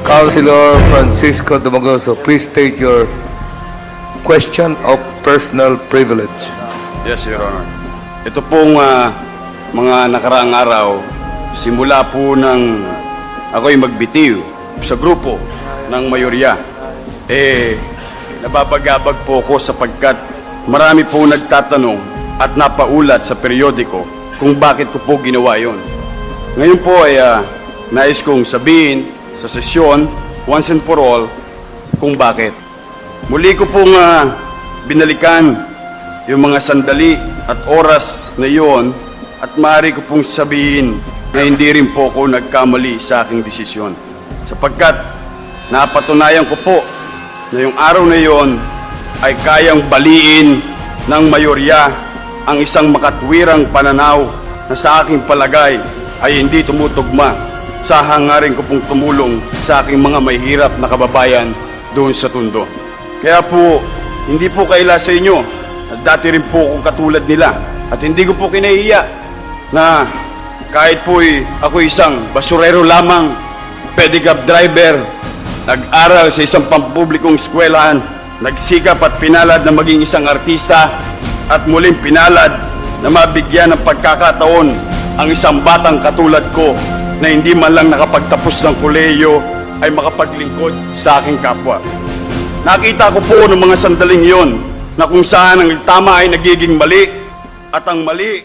Councilor Francisco Dumagoso, please state your question of personal privilege. Yes, Your Honor. Ito pong mga nakaraang araw, simula po ng ako'y magbitiw sa grupo ng mayorya, nababagabag po ako sapagkat marami po nagtatanong at napaulat sa periodiko kung bakit ko po ginawa yon. Ngayon po ay nais kong sabihin sa sesyon, once and for all, kung bakit. Muli ko pong binalikan yung mga sandali at oras na iyon at maaari ko pong sabihin na hindi rin po ako nagkamali sa aking desisyon. Sapagkat napatunayan ko po na yung araw na iyon ay kayang baliin ng mayorya ang isang makatwirang pananaw na sa aking palagay ay hindi tumutugma sa hangarin ko pong tumulong sa aking mga mahihirap na kababayan doon sa Tondo. Kaya po, hindi po kaila sa inyo at dati rin po akong katulad nila at hindi ko po kinahiya na kahit po ako isang basurero lamang, pedicab driver, nag-aral sa isang pampublikong eskwelahan, nagsikap at pinalad na maging isang artista at muling pinalad na mabigyan ng pagkakataon ang isang batang katulad ko na hindi man lang nakapagtapos ng kolehiyo ay makapaglingkod sa aking kapwa. Nakita ko po ng mga sandaling yon na kung saan ang tama ay nagiging mali at ang mali